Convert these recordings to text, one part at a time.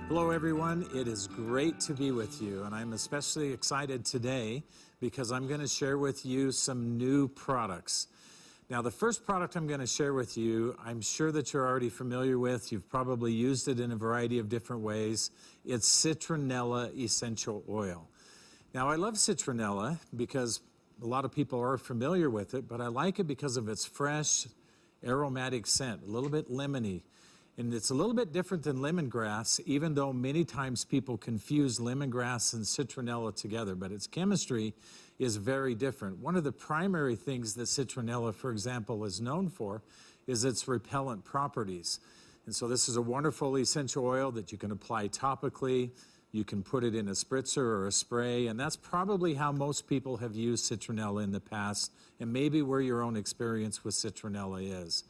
Hello everyone, it is great to be with you, and I'm especially excited today because I'm going to share with you some new products. Now the first product I'm going to share with you, I'm sure that you're already familiar with. You've probably used it in a variety of different ways. It's Citronella essential oil. Now I love Citronella because a lot of people are familiar with it, but I like it because of its fresh aromatic scent, a little bit lemony. And it's a little bit different than lemongrass, even though many times people confuse lemongrass and citronella together, but its chemistry is very different. One of the primary things that citronella, for example, is known for is its repellent properties. And so this is a wonderful essential oil that you can apply topically. You can put it in a spritzer or a spray, and that's probably how most people have used citronella in the past, and maybe where your own experience with citronella is.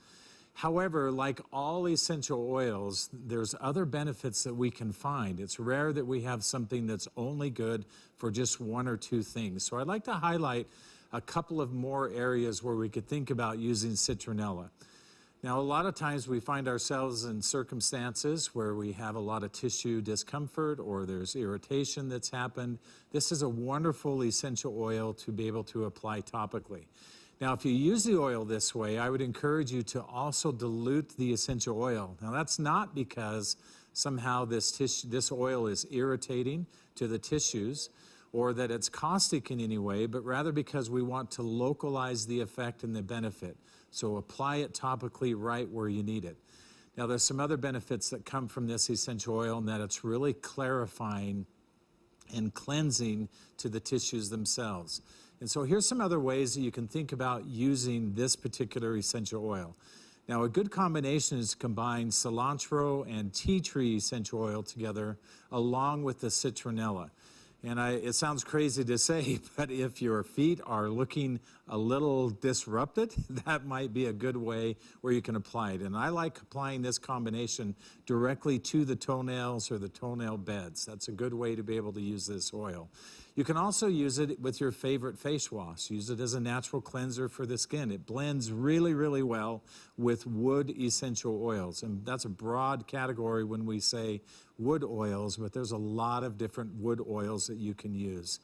However, like all essential oils, there's other benefits that we can find. It's rare that we have something that's only good for just one or two things. So I'd like to highlight a couple of more areas where we could think about using citronella. Now, a lot of times we find ourselves in circumstances where we have a lot of tissue discomfort or there's irritation that's happened. This is a wonderful essential oil to be able to apply topically. Now, if you use the oil this way, I would encourage you to also dilute the essential oil. Now, that's not because somehow this oil is irritating to the tissues or that it's caustic in any way, but rather because we want to localize the effect and the benefit. So apply it topically right where you need it. Now, there's some other benefits that come from this essential oil, and that it's really clarifying and cleansing to the tissues themselves. And so here's some other ways that you can think about using this particular essential oil. Now, a good combination is to combine cilantro and tea tree essential oil together along with the citronella. And it sounds crazy to say, but if your feet are looking a little disrupted, that might be a good way where you can apply it. And I like applying this combination directly to the toenails or the toenail beds. That's a good way to be able to use this oil. You can also use it with your favorite face wash. Use it as a natural cleanser for the skin. It blends really, really well with wood essential oils. And that's a broad category when we say wood oils, but there's a lot of different wood oils that you can use.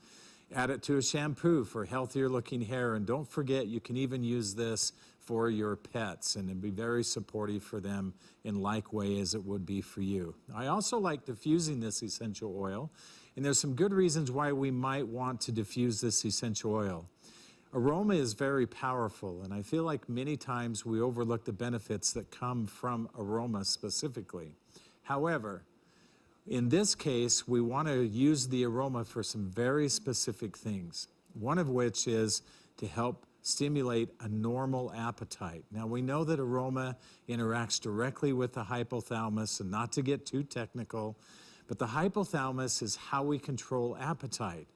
Add it to a shampoo for healthier looking hair. And don't forget, you can even use this for your pets, and it'd be very supportive for them in like way as it would be for you. I also like diffusing this essential oil. And there's some good reasons why we might want to diffuse this essential oil. Aroma is very powerful, and I feel like many times we overlook the benefits that come from aroma specifically. However, in this case, we want to use the aroma for some very specific things, one of which is to help stimulate a normal appetite. Now, we know that aroma interacts directly with the hypothalamus, and not to get too technical, but the hypothalamus is how we control appetite.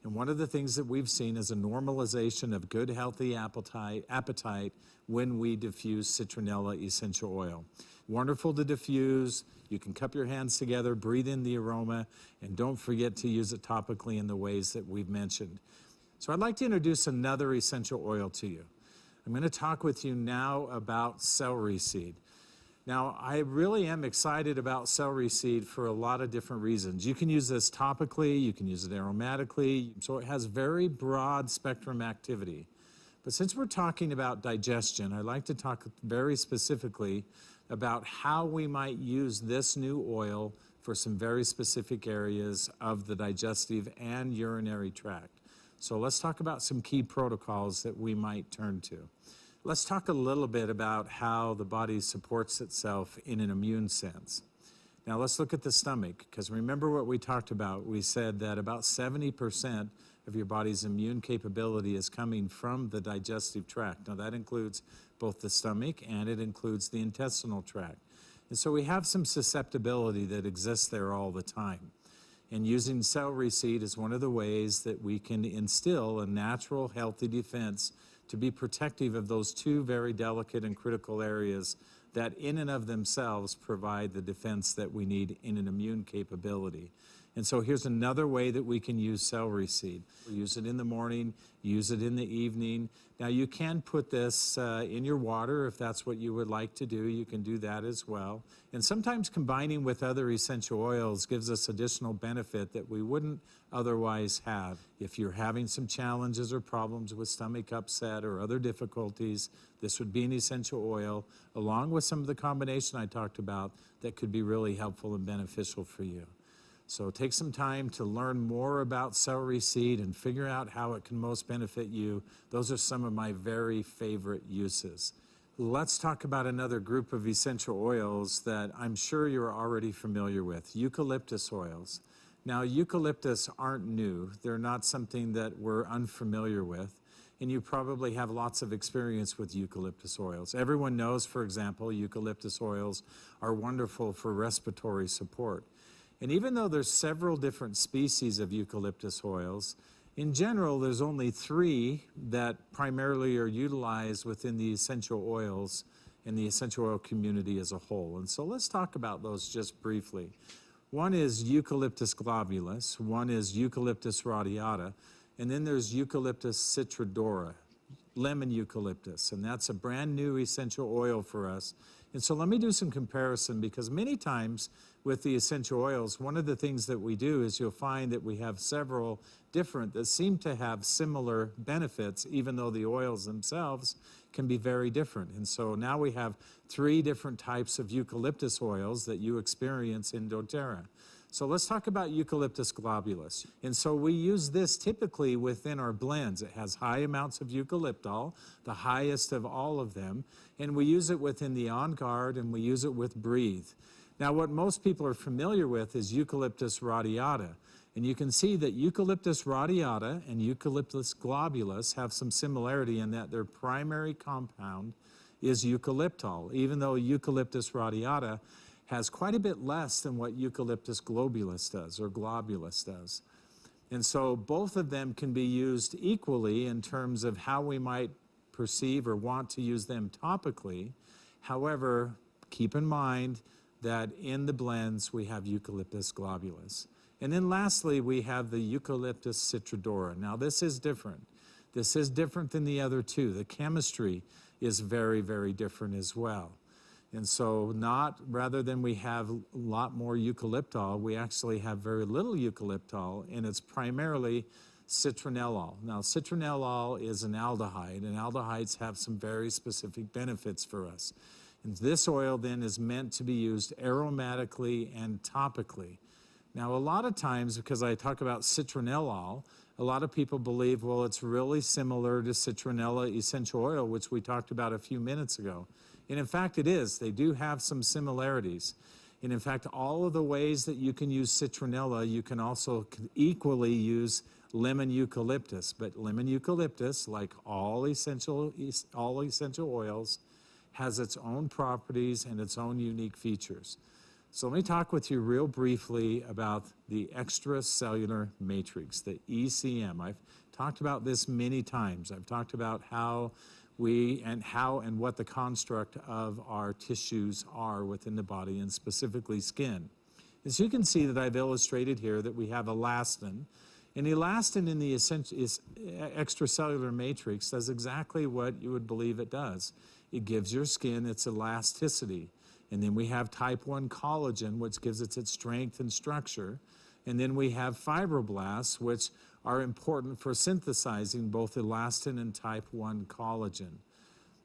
And one of the things that we've seen is a normalization of good, healthy appetite when we diffuse citronella essential oil. Wonderful to diffuse. You can cup your hands together, breathe in the aroma, and don't forget to use it topically in the ways that we've mentioned. So I'd like to introduce another essential oil to you. I'm going to talk with you now about celery seed. Now, I really am excited about celery seed for a lot of different reasons. You can use this topically, you can use it aromatically, so it has very broad spectrum activity. But since we're talking about digestion, I'd like to talk very specifically about how we might use this new oil for some very specific areas of the digestive and urinary tract. So let's talk about some key protocols that we might turn to. Let's talk a little bit about how the body supports itself in an immune sense. Now let's look at the stomach, because remember what we talked about. We said that about 70% of your body's immune capability is coming from the digestive tract. Now that includes both the stomach and it includes the intestinal tract. And so we have some susceptibility that exists there all the time. And using celery seed is one of the ways that we can instill a natural, healthy defense to be protective of those two very delicate and critical areas that in and of themselves provide the defense that we need in an immune capability. And so here's another way that we can use celery seed. Use it in the morning, use it in the evening. Now you can put this in your water if that's what you would like to do. You can do that as well. And sometimes combining with other essential oils gives us additional benefit that we wouldn't otherwise have. If you're having some challenges or problems with stomach upset or other difficulties, this would be an essential oil along with some of the combination I talked about that could be really helpful and beneficial for you. So take some time to learn more about celery seed and figure out how it can most benefit you. Those are some of my very favorite uses. Let's talk about another group of essential oils that I'm sure you're already familiar with, eucalyptus oils. Now, eucalyptus aren't new. They're not something that we're unfamiliar with, and you probably have lots of experience with eucalyptus oils. Everyone knows, for example, eucalyptus oils are wonderful for respiratory support. And even though there's several different species of eucalyptus oils, in general, there's only 3 that primarily are utilized within the essential oils and the essential oil community as a whole. And so let's talk about those just briefly. One is Eucalyptus globulus, one is Eucalyptus radiata, and then there's Eucalyptus citrodora, lemon eucalyptus, and that's a brand new essential oil for us. And so let me do some comparison, because many times with the essential oils, one of the things that we do is you'll find that we have several different that seem to have similar benefits, even though the oils themselves can be very different. And so now we have 3 different types of eucalyptus oils that you experience in doTERRA. So let's talk about Eucalyptus globulus. And so we use this typically within our blends. It has high amounts of eucalyptol, the highest of all of them, and we use it within the On Guard and we use it with Breathe. Now, what most people are familiar with is Eucalyptus radiata. And you can see that Eucalyptus radiata and Eucalyptus globulus have some similarity in that their primary compound is eucalyptol, even though Eucalyptus radiata has quite a bit less than what Eucalyptus globulus does. And so both of them can be used equally in terms of how we might perceive or want to use them topically. However, keep in mind that in the blends we have Eucalyptus globulus. And then lastly, we have the Eucalyptus citrodora. Now this is different. This is different than the other 2. The chemistry is very, very different as well. And so rather than we have a lot more eucalyptol, we actually have very little eucalyptol, and it's primarily citronellol. Now, citronellol is an aldehyde, and aldehydes have some very specific benefits for us. And this oil then is meant to be used aromatically and topically. Now, a lot of times, because I talk about citronellol, a lot of people believe, well, it's really similar to citronella essential oil, which we talked about a few minutes ago. And in fact, it is. They do have some similarities. And in fact, all of the ways that you can use citronella, you can also equally use lemon eucalyptus. But lemon eucalyptus, like all essential oils, has its own properties and its own unique features. So let me talk with you real briefly about the extracellular matrix, the ECM. I've talked about this many times. I've talked about how and what the construct of our tissues are within the body, and specifically skin. As you can see that I've illustrated here that we have elastin, and elastin in the extracellular matrix does exactly what you would believe it does. It gives your skin its elasticity. And then we have type 1 collagen, which gives it its strength and structure. And then we have fibroblasts, which are important for synthesizing both elastin and type 1 collagen.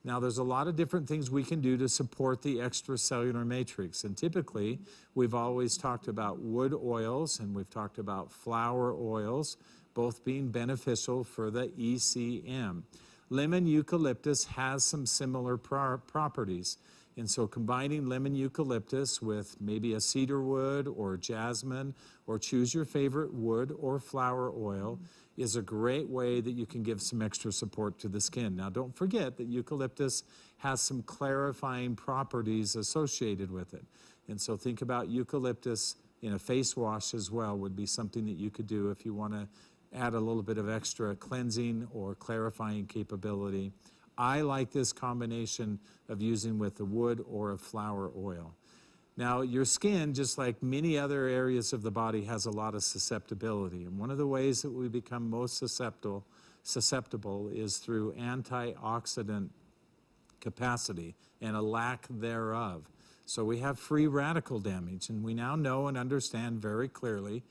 Now, there's a lot of different things we can do to support the extracellular matrix. And typically, we've always talked about wood oils and we've talked about flower oils, both being beneficial for the ECM. Lemon eucalyptus has some similar properties. And so combining lemon eucalyptus with maybe a cedar wood or jasmine, or choose your favorite wood or flower oil, is a great way that you can give some extra support to the skin. Now, don't forget that eucalyptus has some clarifying properties associated with it. And so think about eucalyptus in a face wash as well would be something that you could do if you want to add a little bit of extra cleansing or clarifying capability. I like this combination of using with a wood or a flower oil. Now, your skin, just like many other areas of the body, has a lot of susceptibility. And one of the ways that we become most susceptible is through antioxidant capacity and a lack thereof. So we have free radical damage, and we now know and understand very clearly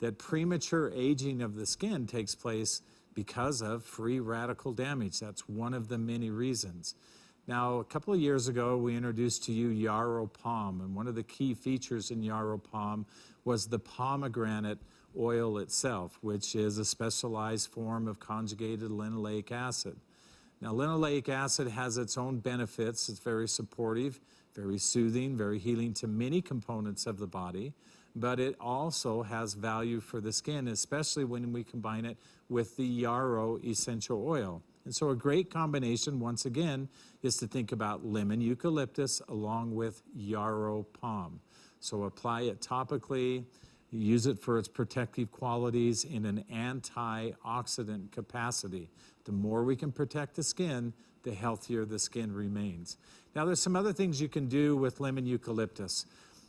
that premature aging of the skin takes place because of free radical damage. That's one of the many reasons. Now, a couple of years ago, we introduced to you Yarrow Palm, and one of the key features in Yarrow Palm was the pomegranate oil itself, which is a specialized form of conjugated linoleic acid. Now, linoleic acid has its own benefits. It's very supportive, very soothing, very healing to many components of the body, but it also has value for the skin, especially when we combine it with the yarrow essential oil. And so a great combination, once again, is to think about lemon eucalyptus along with yarrow palm. So apply it topically, use it for its protective qualities in an antioxidant capacity. The more we can protect the skin, the healthier the skin remains. Now, there's some other things you can do with lemon eucalyptus.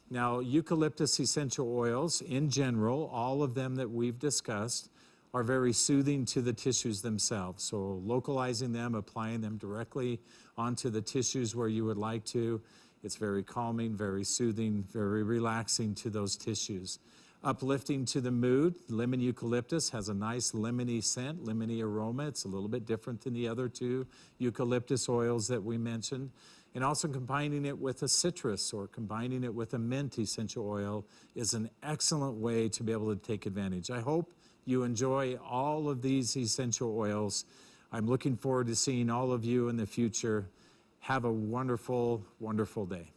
Now, eucalyptus essential oils, in general, all of them that we've discussed, are very soothing to the tissues themselves. So localizing them, applying them directly onto the tissues where you would like to, it's very calming, very soothing, very relaxing to those tissues. Uplifting to the mood, lemon eucalyptus has a nice lemony scent, lemony aroma. It's a little bit different than the other two eucalyptus oils that we mentioned. And also combining it with a citrus or combining it with a mint essential oil is an excellent way to be able to take advantage. I hope you enjoy all of these essential oils. I'm looking forward to seeing all of you in the future. Have a wonderful, wonderful day.